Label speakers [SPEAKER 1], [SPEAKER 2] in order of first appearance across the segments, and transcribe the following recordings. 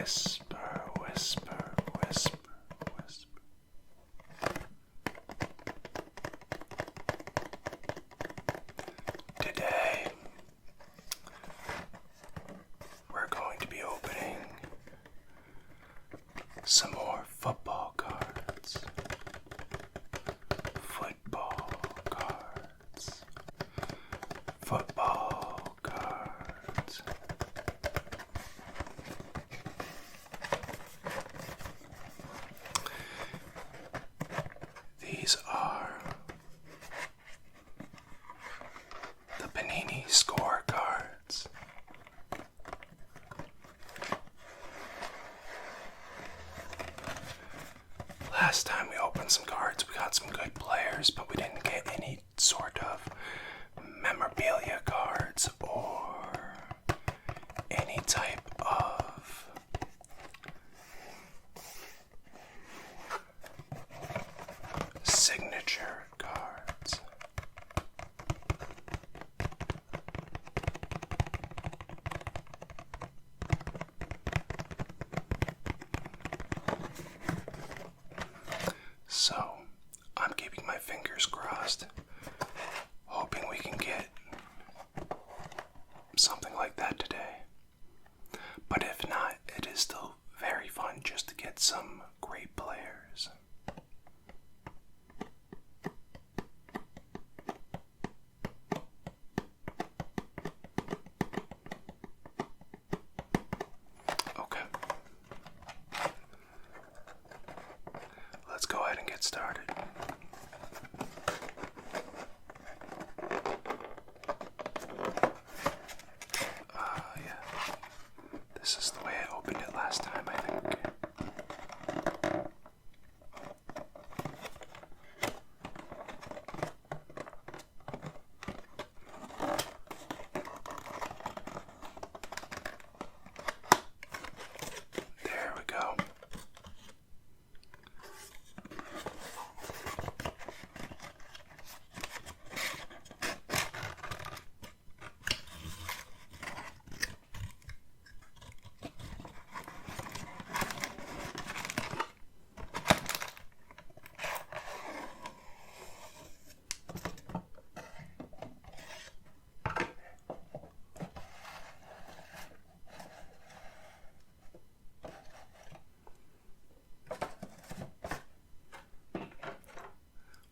[SPEAKER 1] Whisper, whisper, whisper, whisper. Today, we're going to be opening some more football cards. Football cards. Football cards. These are the Panini score cards. Last time we opened some cards, we got some good players, but we didn't get any sort of memorabilia cards or any type of signature cards. So, I'm keeping my fingers crossed, hoping we can get something like that today. But if not, it is still very fun just to get some great players. Okay. Let's go ahead and get started. Yeah. This is the way I opened it last time, I think. There we go.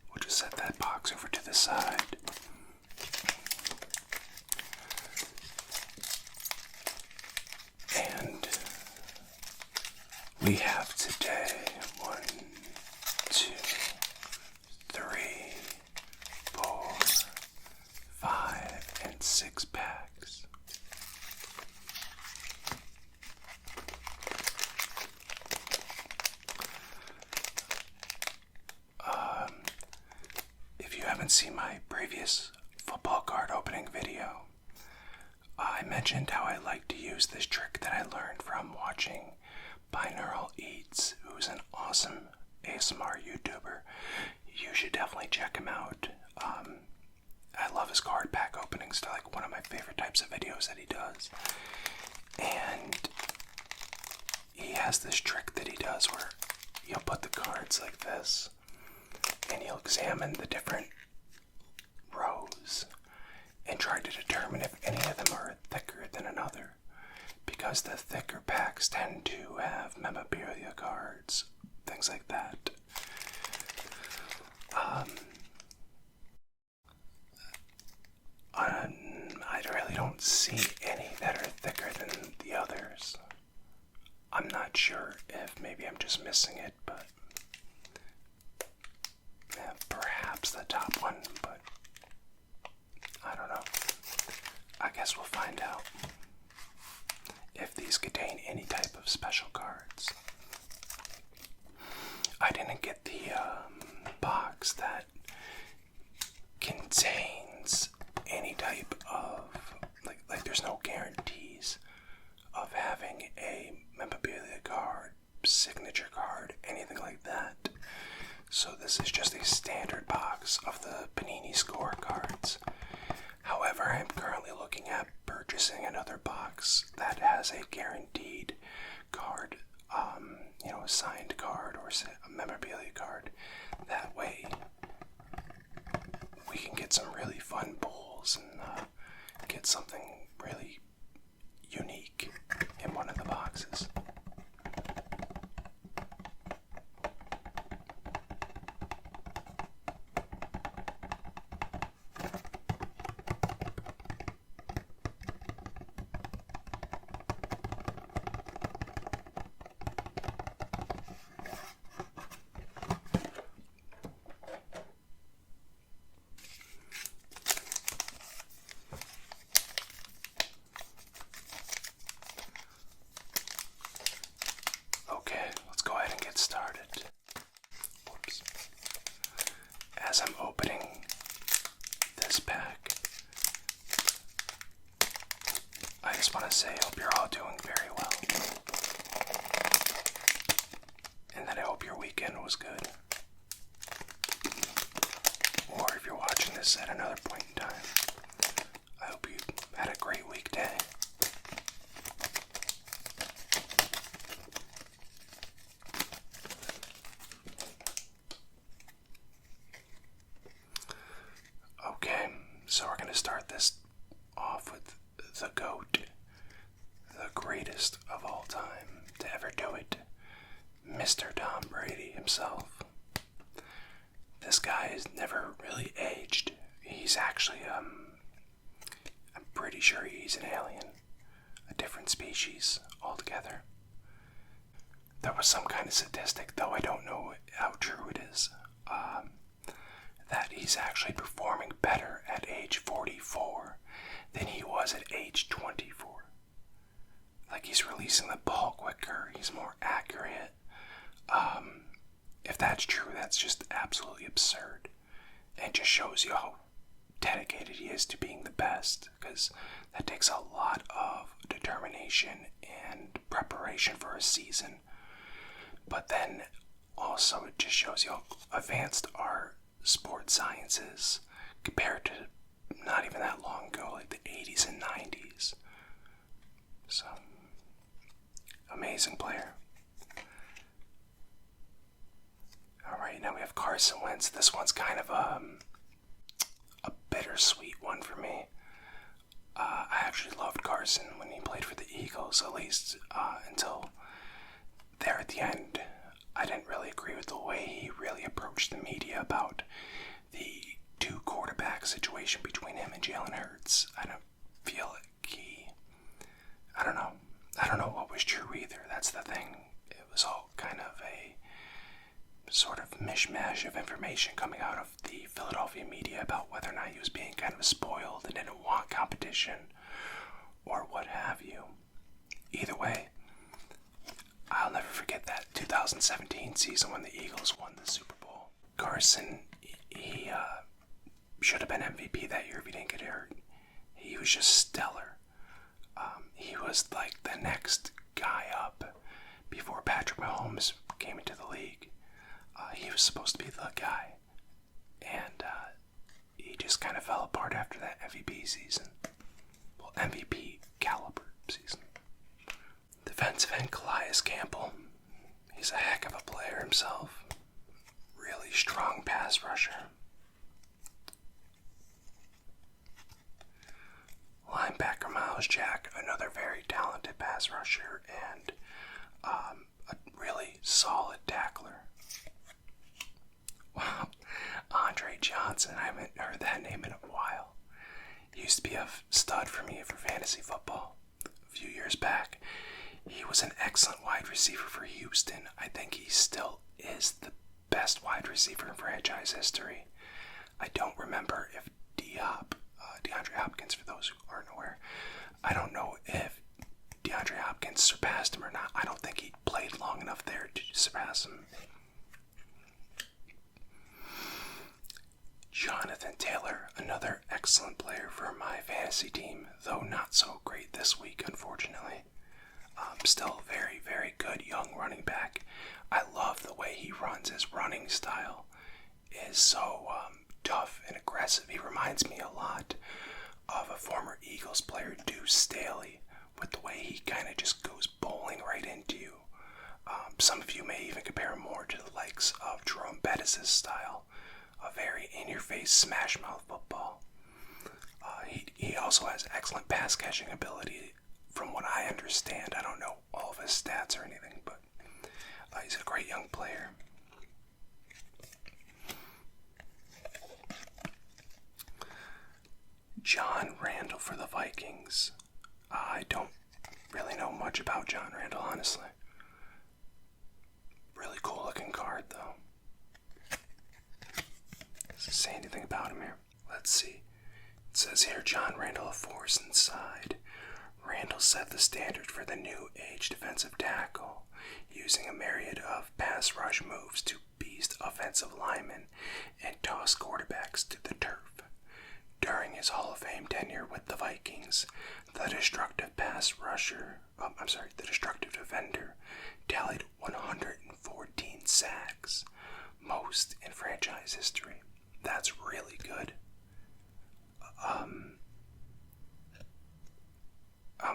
[SPEAKER 1] We'll just set that box over to the side. And we have today 1, 2, 3, 4, 5, and 6 packs. If you haven't seen my previous football card opening video, I mentioned how I like to use this trick that I learned from watching Binaural Eats, who's an awesome ASMR YouTuber. You should definitely check him out. I love his card pack openings. They're like one of my favorite types of videos that he does. And he has this trick that he does where he'll put the cards like this, and he'll examine the different rows and try to determine if any of them are thicker than another, because the thicker packs tend to have memorabilia cards, things like that. I really don't see any that are thicker than the others. I'm not sure if maybe I'm just missing it, but yeah, perhaps the top one, but I don't know. I guess we'll find out if these contain any type of special cards. I didn't get the box that contains any type of, like there's no guarantees of having a memorabilia card, signature card, anything like that. So this is just a standard box of the Panini score cards. However, I'm currently looking at purchasing another box that has a guaranteed card, a signed card or a memorabilia card. That way we can get some really fun pulls and get something really unique in one of the boxes. Okay, let's go ahead and get started. Whoops. As I'm opening this pack, I just want to say I hope you're all doing very well. And that I hope your weekend was good. Or if you're watching this at another point in time, I hope you had a great weekday. Okay, so we're going to start this off with the GOAT, the greatest of all time to ever do it, Mr. Tom Brady himself. This guy has never really aged. He's actually, I'm pretty sure he's an alien, a different species altogether. There was some kind of statistic, though I don't know how true it is, that he's actually performing better at age 44 than he was at age 24. Like, he's releasing the ball quicker, he's more accurate. If that's true, that's just absolutely absurd. And just shows you how dedicated he is to being the best, because that takes a lot of determination and preparation for a season. But then also it just shows you how advanced our sports sciences compared to not even that long ago, like the 80s and 90s. So, amazing player. Alright, now we have Carson Wentz. This one's kind of a bittersweet one for me. I actually loved Carson when he played for the Eagles, at least until there at the end. I didn't really agree with the way he really approached the media about the two quarterback situation between him and Jalen Hurts. I don't feel like I don't know what was true either. That's the thing. It was all kind of a sort of mishmash of information coming out of the Philadelphia media about whether or not he was being kind of spoiled and didn't want competition or what have you. Either way, I'll never forget that 2017 season when the Eagles won the Super Bowl. Carson, he should have been MVP that year if he didn't get hurt. He was just stellar. He was like the next guy up before Patrick Mahomes came into the league. He was supposed to be the guy. And he just kind of fell apart after that MVP season. Well, MVP caliber season. Defensive end Calais Campbell. He's a heck of a player himself. Really strong pass rusher. Linebacker Miles Jack, another very talented pass rusher and a really solid tackler. Wow, Andre Johnson, I haven't heard that name in a while. He used to be a stud for me for fantasy football a few years back. He was an excellent wide receiver for Houston. I think he still is the best wide receiver in franchise history. I don't remember if DeAndre Hopkins, for those who aren't aware, I don't know if DeAndre Hopkins surpassed him or not. I don't think he played long enough there to surpass him. Jonathan Taylor, another excellent player for my fantasy team, though not so great this week, unfortunately. Still very, very good young running back. I love the way he runs. His running style is so tough and aggressive. He reminds me a lot of a former Eagles player, Deuce Staley, with the way he kind of just goes bowling right into you. Some of you may even compare him more to the likes of Jerome Bettis' style, a very in-your-face smash-mouth football. He also has excellent pass-catching ability, from what I understand. I don't know all of his stats or anything, but he's a great young player. John Randall for the Vikings. I don't really know much about John Randall, honestly. Really cool looking card, though. Doesn't say anything about him here. Let's see. It says here, John Randall, a force inside. Randall set the standard for the new age defensive tackle, using a myriad of pass rush moves to beast offensive linemen and toss quarterbacks to the turf. During his Hall of Fame tenure with the Vikings, the destructive defender tallied 114 sacks, most in franchise history. That's really good.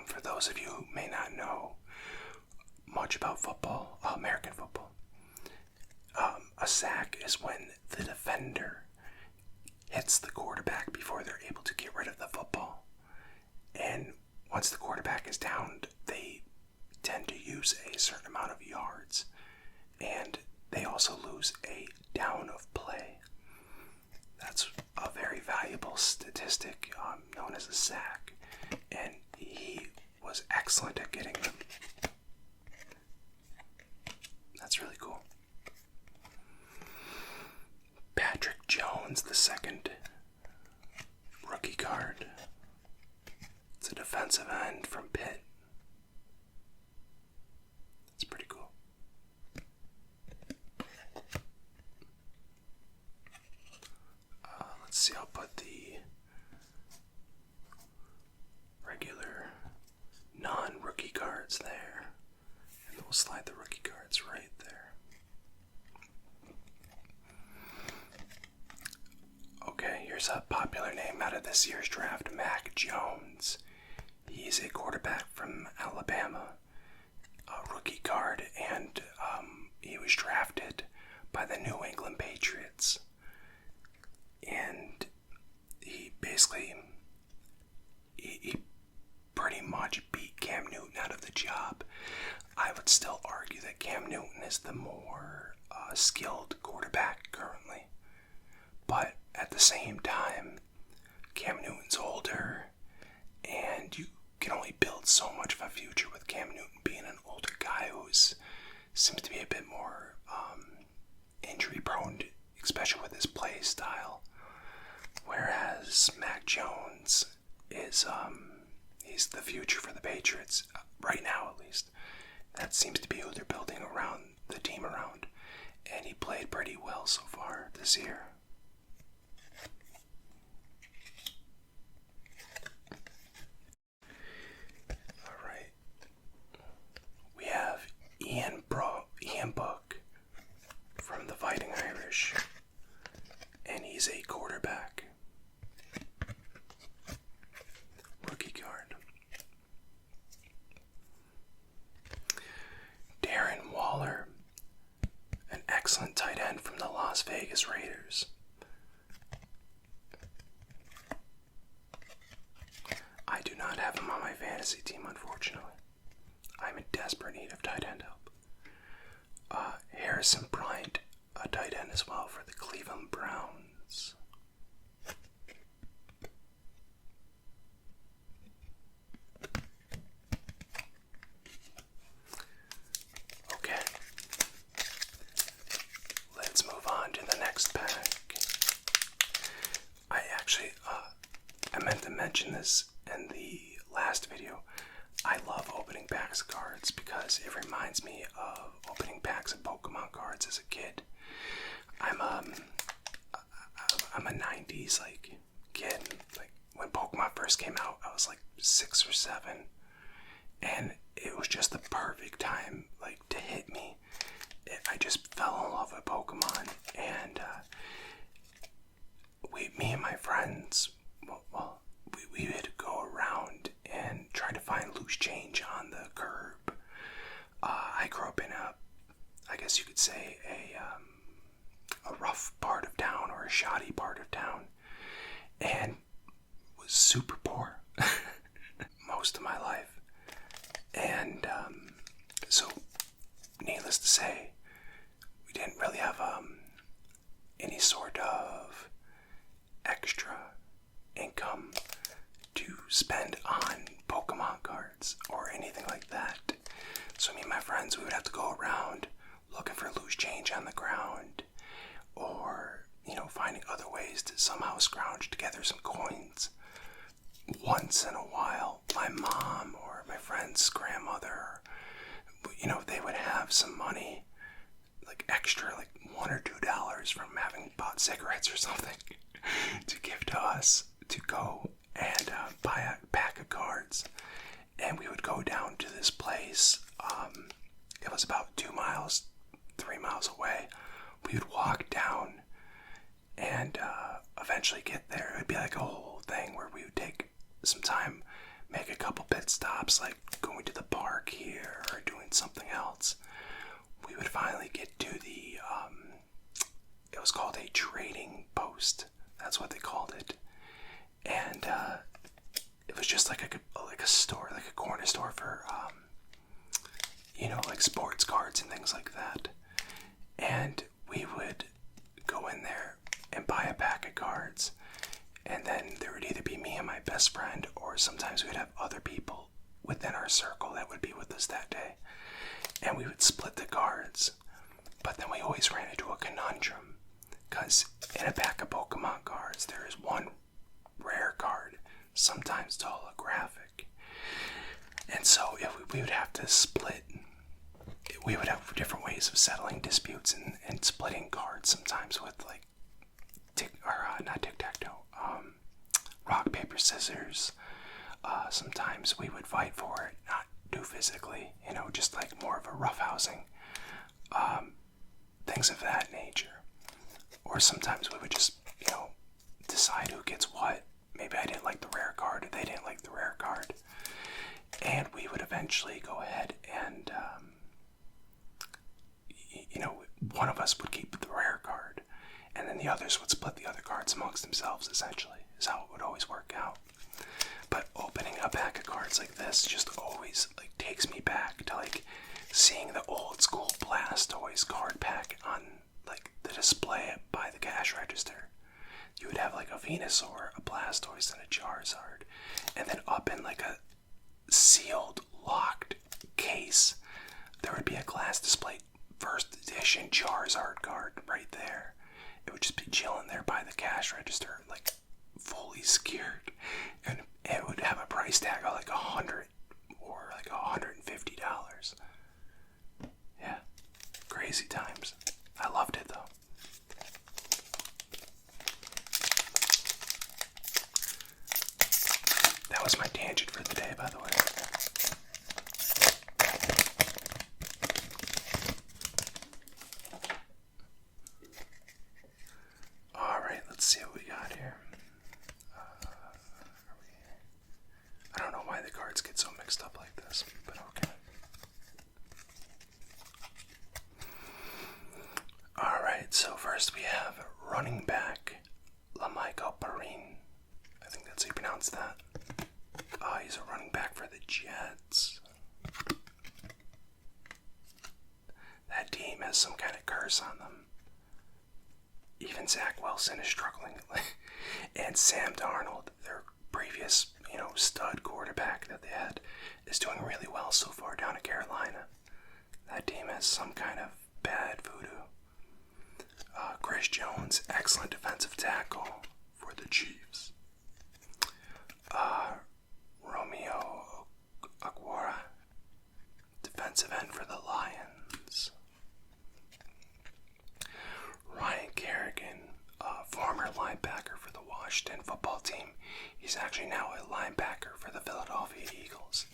[SPEAKER 1] For those of you who may not know much about football, American football, a sack is when the defender hits the quarterback before they're able to get rid of the football. And once the quarterback is downed, they tend to use a certain amount of yards. And they also lose a down of play. That's a very valuable statistic known as a sack. And he was excellent at getting them. That's really cool. Patrick Jones, the second rookie card. It's a defensive end from Pitt. That's pretty cool. Let's see, I'll put the regular non-rookie cards there, and we'll slide the rookie cards right there. Okay, here's a popular name out of this year's draft, Mac Jones. He's a quarterback from Alabama, a rookie card, and he was drafted by the New England Patriots. And he basically, he pretty much beat Cam Newton out of the job. I would still argue that Cam Newton is the more skilled quarterback currently. But at the same time, Cam Newton's older, and you can only build so much of a future with Cam Newton being an older guy who seems to be a bit more injury prone, especially with his play style. Whereas Mac Jones is he's the future for the Patriots, right now at least. That seems to be who they're building around the team around, and he played pretty well so far this year. Alright. We have Ian Book from the Fighting Irish, and he's a quarterback. Rookie card. Darren Waller, an excellent tight end from the Las Vegas Raiders. I do not have him on my fantasy team, unfortunately. I'm in desperate need of tight end help. Harrison Bryant, a tight end as well for the Cleveland Browns. Okay. Let's move on to the next pack. I meant to mention this in the last video. I love opening packs of cards because it reminds me of opening packs of Pokemon cards as a kid. I'm a 90s kid. When Pokemon first came out, I was 6 or 7, and it was just the perfect time to hit me. I just fell in love with Pokemon, and me and my friends, we would go around and try to find loose change guess you could say, a rough part of town or a shoddy part of town, and was super poor most of my life. And so, needless to say, we didn't really have any sort of extra income to spend on Pokemon cards or anything like that. So me and my friends, we would have to go around looking for loose change on the ground, or, finding other ways to somehow scrounge together some coins. Once in a while, my mom or my friend's grandmother, they would have some money, like extra, like $1 or $2 from having bought cigarettes or something, to give to us to go and buy a pack of cards. And we would go down to this place. It was about 2 miles, 3 miles away. We would walk down and eventually get there. It would be like a whole thing where we would take some time, make a couple pit stops, like going to the park here or doing something else. We would finally get to the, it was called a trading post. That's what they called it. And it was just like a store, like a corner store for, like sports cards and things like that. And we would go in there and buy a pack of cards. And then there would either be me and my best friend, or sometimes we'd have other people within our circle that would be with us that day. And we would split the cards. But then we always ran into a conundrum, because in a pack of Pokemon cards, there is one rare card, sometimes it's holographic. And so we would have to split. We would have different ways of settling disputes and splitting cards, sometimes with like not tic-tac-toe, rock, paper, scissors. Sometimes we would fight for it, not do physically, just like more of a roughhousing, things of that nature. Or sometimes we would just, decide who gets what. Maybe I didn't like the rare card, or they didn't like the rare card. And we would eventually go ahead and, one of us would keep the rare card, and then the others would split the other cards amongst themselves, essentially, is how it would always work out. But opening a pack of cards like this just always, takes me back to, seeing the old school Blastoise card pack on, the display by the cash register. You would have, a Venusaur, a Blastoise, and a Charizard. And then up in, a sealed, locked case, there would be a glass display first edition Charizard card right there. It would just be chilling there by the cash register, fully secured. And it would have a price tag of $100 or $150. Yeah, crazy times. I loved it though. That was my tangent for the day, by the way. Alright, let's see what we got here. I don't know why the cards get so mixed up like this, but okay. Alright, so first we have running back Lamico Perrine. I think that's how you pronounce that. He's a running back for the Jets. That team has some kind of curse on them. Even Zach Wilson is struggling. And Sam Darnold, their previous, stud quarterback that they had, is doing really well so far down at Carolina. That team has some kind of bad voodoo. Chris Jones, excellent defensive tackle for the Chiefs. Romeo Aguara, defensive end for the Lions. Ryan Kerrigan, former linebacker for the Washington football team. He's actually now a linebacker for the Philadelphia Eagles.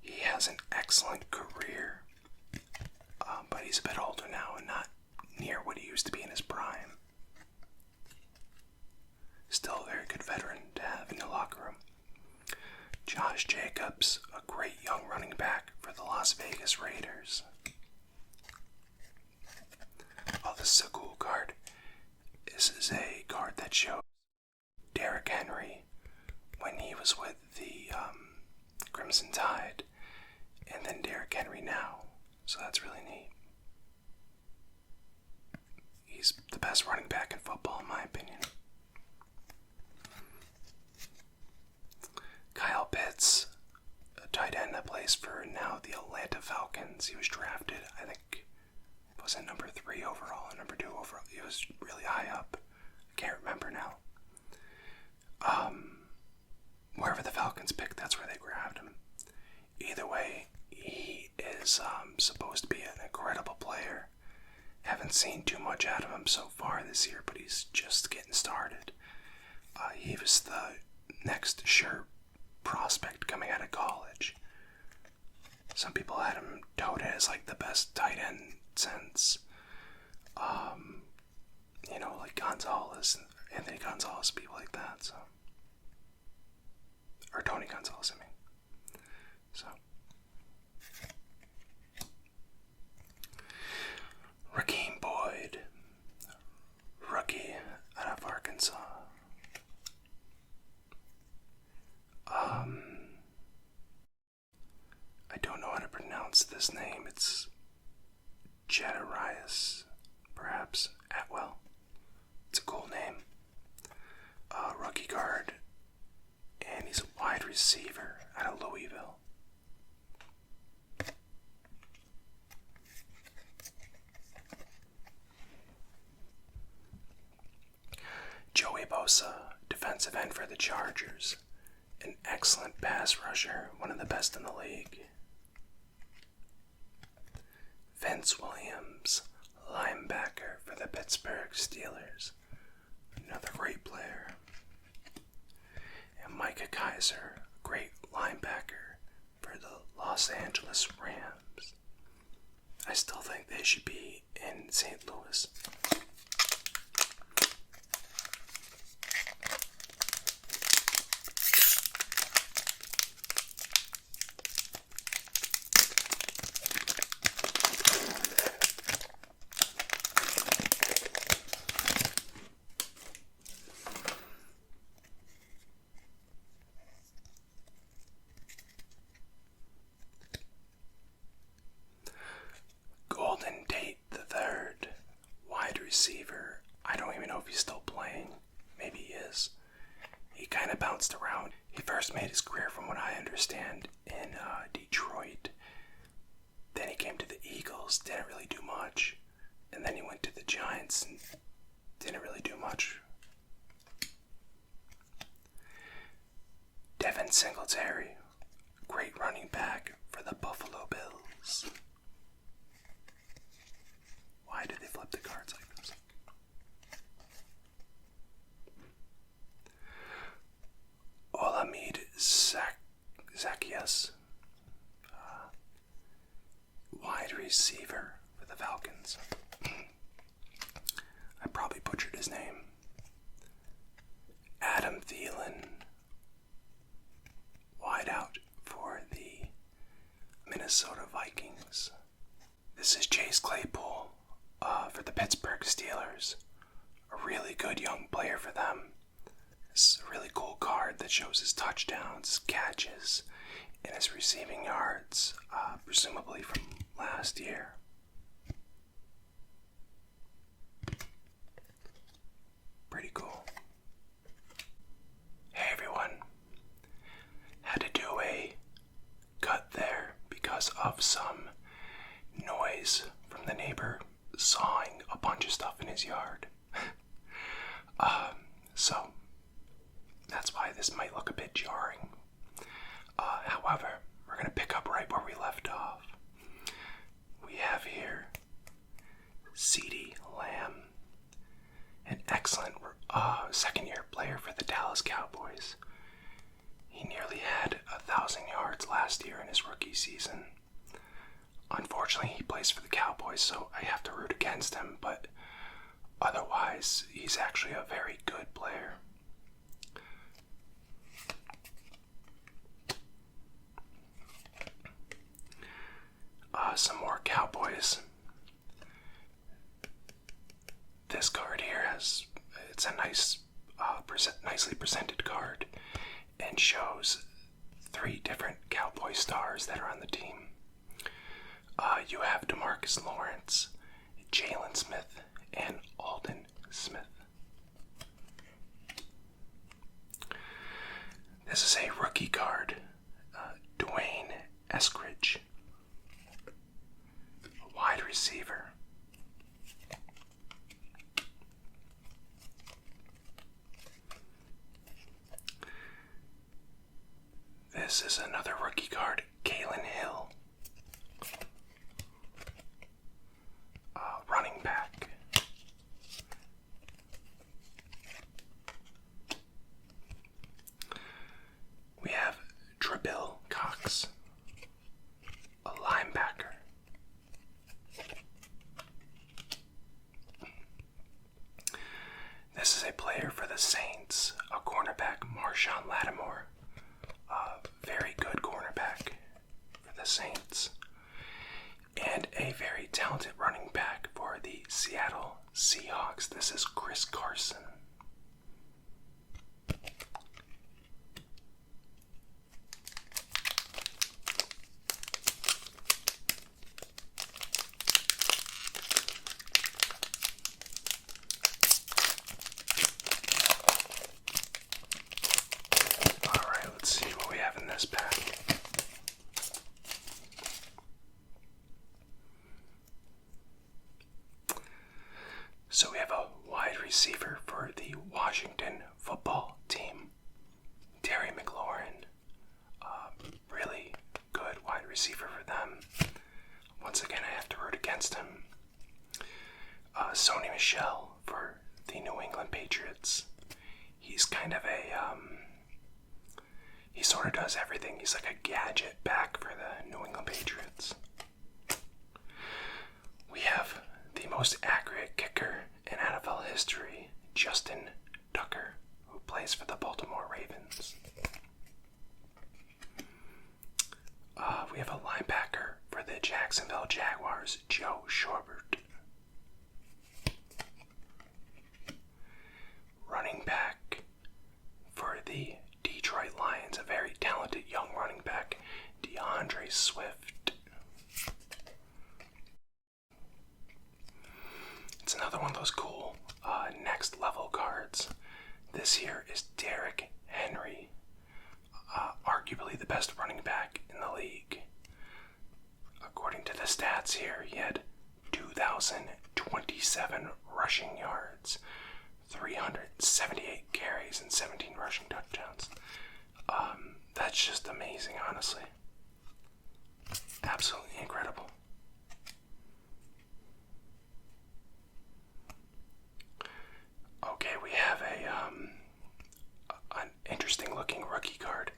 [SPEAKER 1] He has an excellent career, but he's a bit older now and not near what he used to be in his prime. Still a very good veteran to have in the locker room. Josh Jacobs, a great young running back for the Las Vegas Raiders. This is a cool card. This is a card that shows Derrick Henry when he was with the Crimson Tide, and then Derrick Henry now. So that's really neat. He's the best running back in football, in my opinion. Kyle Pitts, a tight end that plays for now the Atlanta Falcons. He was drafted, I think, was it number 3 overall or number 2 overall? He was really high up. I can't remember now. Wherever the Falcons picked, that's where they grabbed him. Either way, he is supposed to be an incredible player. Haven't seen too much out of him so far this year, but he's just getting started. He was the next sure prospect coming out of college. Some people had him touted as like the best tight end since, like Gonzalez, Anthony Gonzalez, people like that. So, or Tony Gonzalez, I mean. So, Raheem Boyd, rookie out of Arkansas. I don't know how to pronounce this name. It's Jedarius, perhaps, Atwell. It's a cool name. Rookie guard, and he's a wide receiver out of Louisville. Joey Bosa, defensive end for the Chargers. An excellent pass rusher, one of the best in the league. Vince Williams, linebacker for the Pittsburgh Steelers. Another great player. And Micah Kaiser, great linebacker for the Los Angeles Rams. I still think they should be in St. Louis. Receiver. I don't even know if he's still playing. Maybe he is. He kind of bounced around. He first made his career, from what I understand, in Detroit. Then he came to the Eagles, didn't really do much. And then he went to the Giants and didn't really do much. Devin Singletary, great running back for the Buffalo Bills. Why did they flip the cards like this? Olamide Zaccheaus, wide receiver for the Falcons. I probably butchered his name. Adam Thielen, wide out for the Minnesota Vikings. This is Chase Claypool for the Pittsburgh Steelers. A really good young player for them. This is a really cool card that shows his touchdowns, his catches, and his receiving yards, presumably from last year. Pretty cool. Hey everyone. Had to do a cut there because of some noise from the neighbor sawing a bunch of stuff in his yard. So that's why this might look a bit jarring. However, we're going to pick up right where we left off. We have here CeeDee Lamb, an excellent second-year player for the Dallas Cowboys. He nearly had 1,000 yards last year in his rookie season. Unfortunately, he plays for the Cowboys, so I have to root against him, but otherwise, he's actually a very good player. Some more Cowboys. three different Cowboy stars that are on the team. You have DeMarcus Lawrence, Jalen Smith, and Alden Smith. This is a rookie card, Dwayne Eskridge, a wide receiver. This is another rookie card, Kalen Hill, running back. We have Drabil Cox, a linebacker. This is a player for the Saints, a cornerback, Marshawn Lattimore. Very good cornerback for the Saints. And a very talented running back for the Seattle Seahawks. This is Chris Carson. Alright, let's see what we have in this pack. So we have a wide receiver for the Washington football team, Terry McLaurin. Really good wide receiver for them. Once again, I have to root against him. Sony Michel for the New England Patriots. He's kind of he sort of does everything. He's like a gadget back for the New England Patriots. We have the most accurate kicker in NFL history, Justin Tucker, who plays for the Baltimore Ravens. We have a linebacker for the Jacksonville Jaguars, Joe Schobert. Running back for the Detroit Lions, a very talented young running back, DeAndre Swift. It's another one of those cool next level cards. This here is Derrick Henry, arguably the best running back in the league. According to the stats here, he had 2,027 rushing yards, 378 carries, and 17 rushing touchdowns. That's just amazing, honestly. Absolutely incredible. Okay, we have an interesting looking rookie card.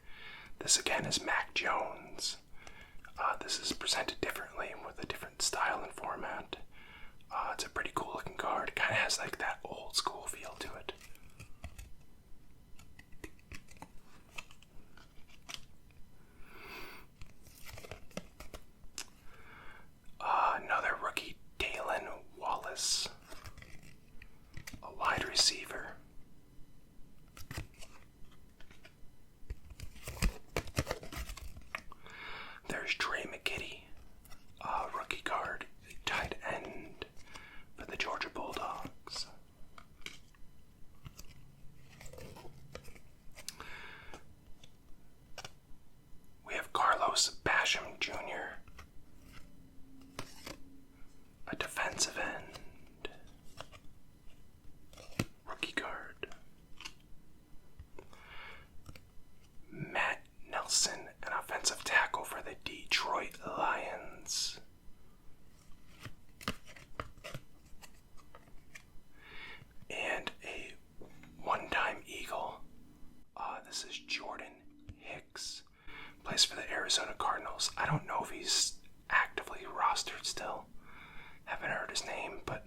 [SPEAKER 1] This again is Mac Jones. This is presented differently with a different style and format. It's a pretty cool looking card. It kind of has like that old school feel to it. Another rookie, Dalen Wallace, a wide receiver. There's Trey McKitty, a rookie card, tight end for the Georgia Bulldogs. We have Carlos Basham Jr., a defensive end, rookie card. Matt Nelson, an offensive tackle for the Detroit Lions. And a one-time Eagle. This is Jordan Hicks. Plays for the Arizona Cardinals. I don't know if he's actively rostered still. Haven't heard his name, but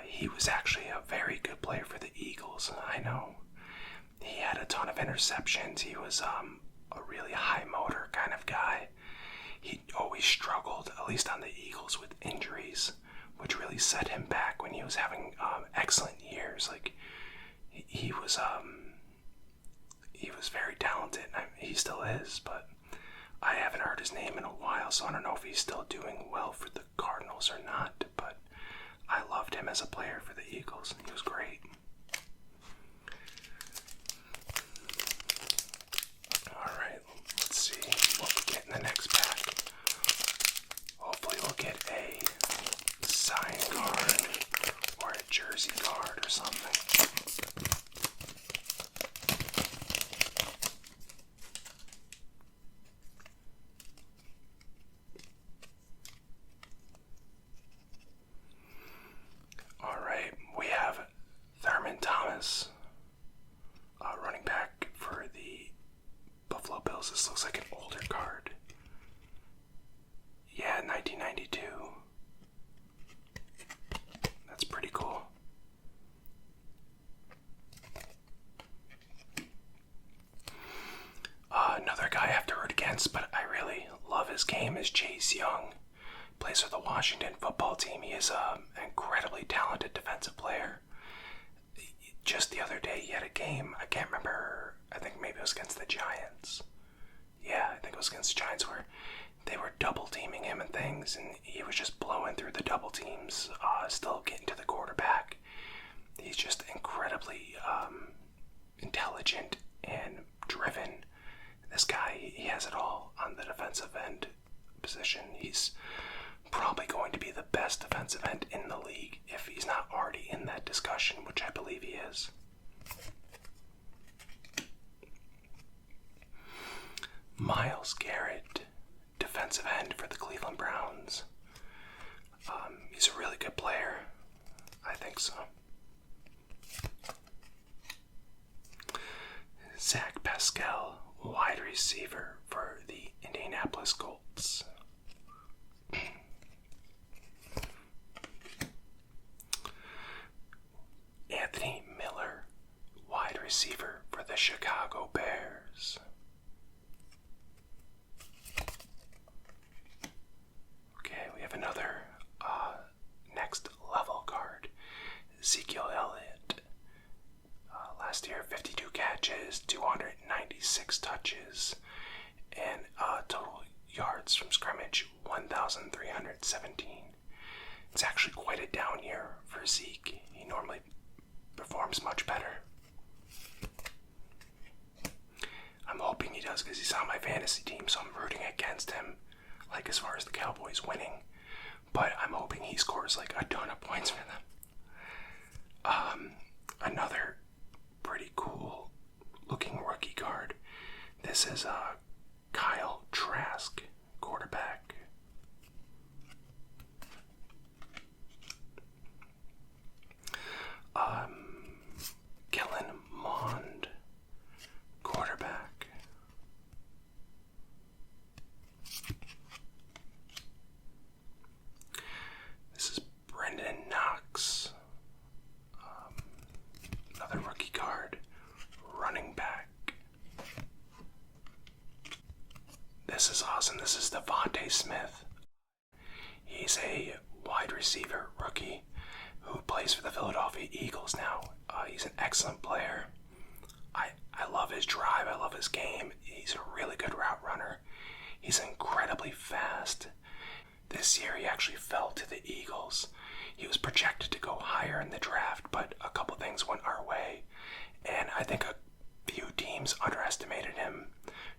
[SPEAKER 1] he was actually a very good player for the Eagles. I know he had a ton of interceptions. He was a really high motor kind of guy. He always struggled, at least on the Eagles, with injuries, which really set him back when he was having excellent years. Like he was he was very talented. He still is, but I haven't heard his name in a while, so I don't know if he's still doing well for the Cardinals or not, but I loved him as a player for the Eagles. He was great. Alright, let's see what we get in the next pack. Hopefully we'll get a sign card or a jersey card or something. Alright, we have Thurman Thomas, running back for the Buffalo Bills. This looks like an older card. Yeah, 1992. That's pretty cool. Another guy I have to root against, but I really love his game, is Chase Young. Plays for the Washington football team. He is an incredibly talented defensive player. Just the other day, he had a game, I can't remember, I think maybe it was against the Giants. Yeah, I think it was against the Giants, where they were double teaming him and things, and he was just blowing through the double teams, still getting to the quarterback. He's just incredibly intelligent and driven. This guy, he has it all on the defensive end position. He's probably going to be the best defensive end in the league if he's not already in that discussion, which I believe he is. Myles Garrett, defensive end for the Cleveland Browns. He's a really good player. I think so. Zach Pascal, wide receiver for the Indianapolis Colts. Anthony Miller, wide receiver for the Chicago Bears. Okay, we have another next level card. Ezekiel Elliott. Last year, 52 catches, 296 touches, and total yards from scrimmage, 1,317. It's actually quite a down year for Zeke. He normally performs much better. I'm hoping he does because he's on my fantasy team, so I'm rooting against him, like as far as the Cowboys winning. But I'm hoping he scores like a ton of points for them. Another pretty cool looking rookie card. This is Kyle Trask, quarterback. Kellen Mond, quarterback. This is Brendan Knox, another rookie card, running back. This is awesome. This is Devontae Smith. He's a wide receiver rookie who plays for the Philadelphia Eagles now. He's an excellent player. I love his drive. I love his game. He's a really good route runner. He's incredibly fast. This year he actually fell to the Eagles. He was projected to go higher in the draft, but a couple things went our way. And I think a few teams underestimated him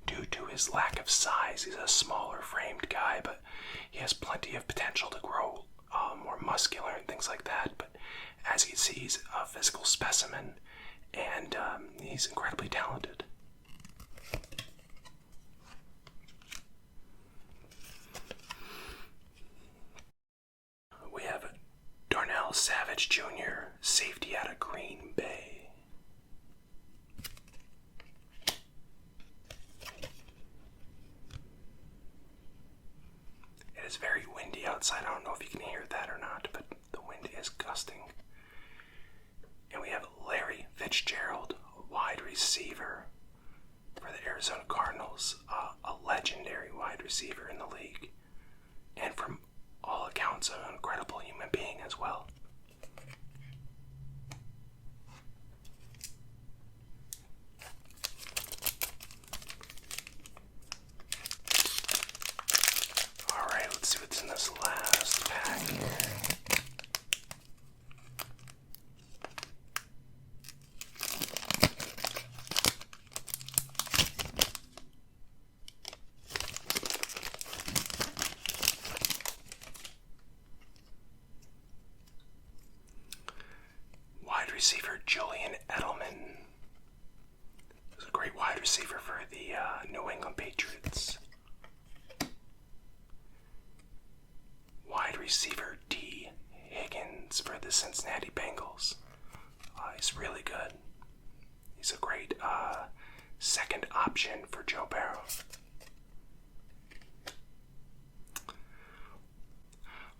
[SPEAKER 1] due to his lack of size. He's a smaller framed guy, but he has plenty of potential to grow more muscular and things like that. But as you can see, he's a physical specimen, and he's incredibly talented. We have Darnell Savage Jr., safety out of Green Bay. It is very windy outside. I don't know if you can hear that or not, but the wind is gusting. And we have Larry Fitzgerald, wide receiver for the Arizona Cardinals, a legendary wide receiver in the league, and from all accounts an incredible human being as well. receiver Julian Edelman. He was a great wide receiver for the New England Patriots. Wide receiver D. Higgins for the Cincinnati Bengals. He's really good. He's a great second option for Joe Burrow.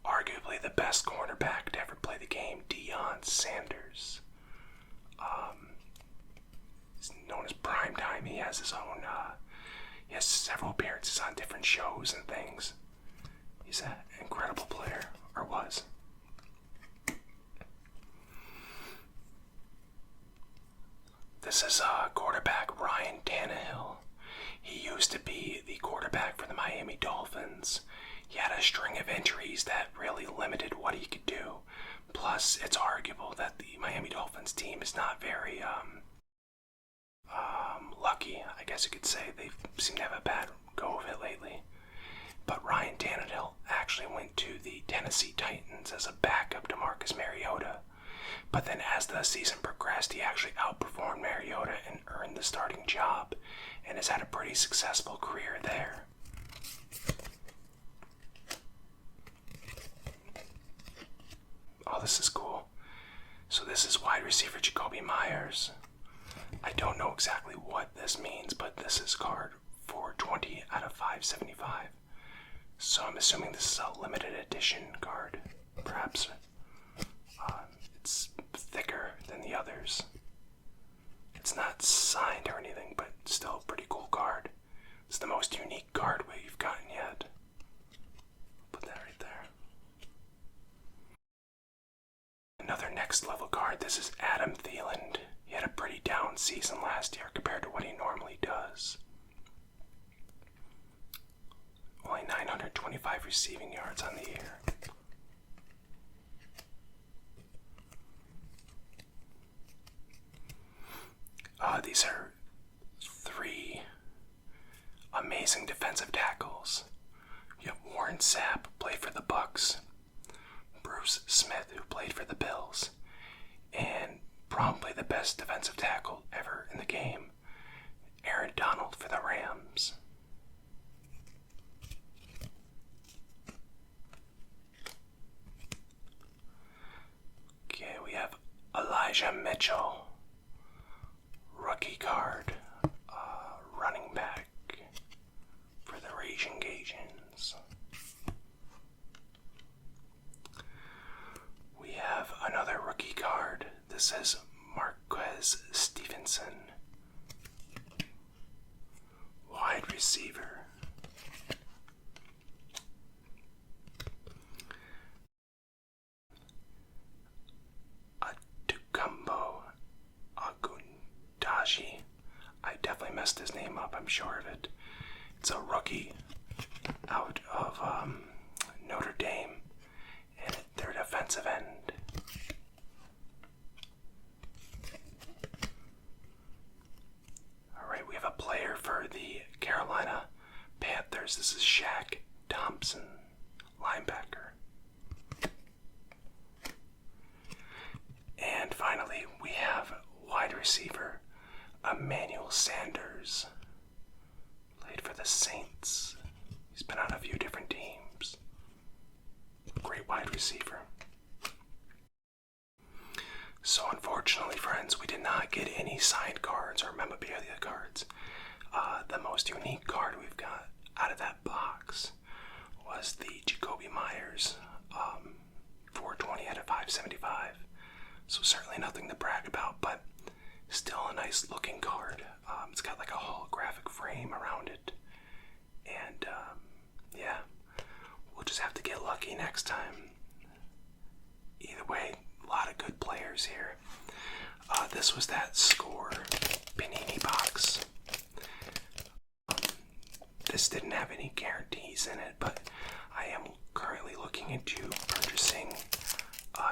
[SPEAKER 1] Arguably the best cornerback to ever play the game, Deion Sanders. He's known as Primetime. He has his own, he has several appearances on different shows and things. He's an incredible player, or was. This is quarterback Ryan Tannehill. He used to be the quarterback for the Miami Dolphins. He had a string of injuries that really limited what he could do. Plus, it's arguable that the Miami Dolphins team is not very lucky, I guess you could say. They seem to have a bad go of it lately. But Ryan Tannehill actually went to the Tennessee Titans as a backup to Marcus Mariota. But then as the season progressed, he actually outperformed Mariota and earned the starting job, and has had a pretty successful career there. Oh, this is cool. So this is wide receiver Jacoby Myers. I don't know exactly what this means, but this is card 420 out of 575. So I'm assuming this is a limited edition card. Perhaps it's thicker than the others. It's not signed or anything, but still a pretty cool card. It's the most unique card we've gotten yet. Put that right there. Another next level card. This is Adam Thielen. He had a pretty down season last year compared to what he normally does. Only 925 receiving yards on the year. These are three amazing defensive tackles. You have Warren Sapp, who played for the Bucks, Bruce Smith, who played for the Bills, and probably the best defensive tackle ever in the game, Aaron Donald for the Rams. Okay, we have Elijah Mitchell, rookie card, running back for the Raging Cajuns. We have another rookie card. This is Marquez Stevenson, wide receiver. Atukumbo Agundaji. I definitely messed his name up, I'm sure of it. It's a rookie out of Notre Dame, and they're defensive end. Alright, we have a player for the Carolina Panthers. This is Shaq Thompson, linebacker. And finally, we have wide receiver Emmanuel Sanders. Played for the Saints. He's been on a few different teams. Great wide receiver. So unfortunately, friends, we did not get any signed cards or memorabilia cards. The most unique card we've got out of that box was the Jacoby Myers 420 out of 575. So certainly nothing to brag about, but still a nice looking card. It's got like a holographic frame around it. And yeah, we'll just have to get lucky next time. Either way, a lot of good players here. This was that Score Panini box. This didn't have any guarantees in it, but I am currently looking into purchasing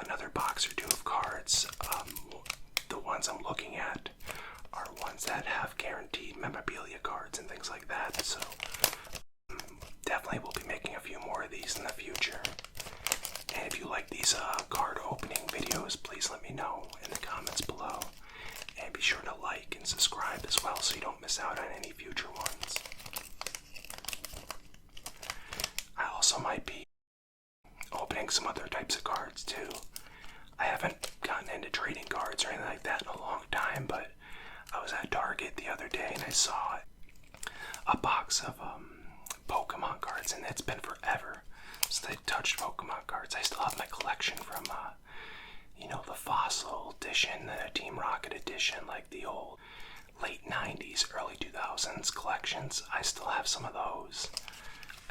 [SPEAKER 1] another box or two of cards. The ones I'm looking at are ones that have guaranteed memorabilia cards and things like that, so definitely will be making a few more of these in the future. And if you like these card opening videos, please let me know in the comments below. be sure to like and subscribe as well so you don't miss out on any future ones. I also might be opening some other types of cards too. I haven't gotten into trading cards or anything like that in a long time, but I was at Target the other day and I saw a box of Pokemon cards, and it's been forever since I touched Pokemon cards. I still have my collection from the Fossil edition, the Team Rocket edition, like the old late 90s, early 2000s collections. I still have some of those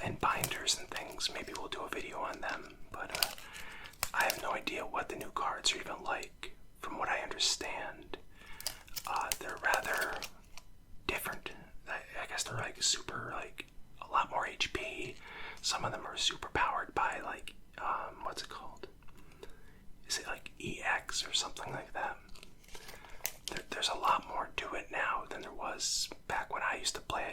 [SPEAKER 1] and binders and things. Maybe we'll do a video on them, but I have no idea what the new cards are even like. From what I understand, they're rather different. I guess they're like super, like a lot more HP. Some of them are super powered by like what's it called? Is it like EX or something like that? There's a lot more to it now than there was back when I used to play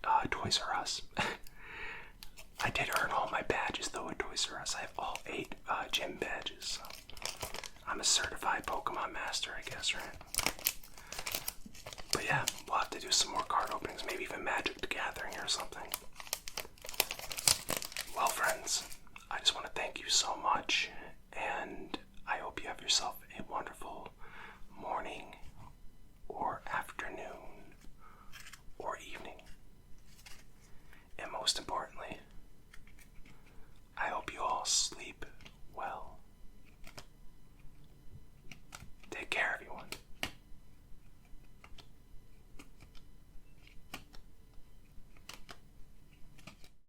[SPEAKER 1] at Toys R Us. I did earn all my badges though at Toys R Us. I have all 8 gym badges. So I'm a certified Pokemon master, I guess, right? But yeah, we'll have to do some more card openings, maybe even Magic the Gathering or something. Well, friends, I just want to thank you so much, and I hope you have yourself a wonderful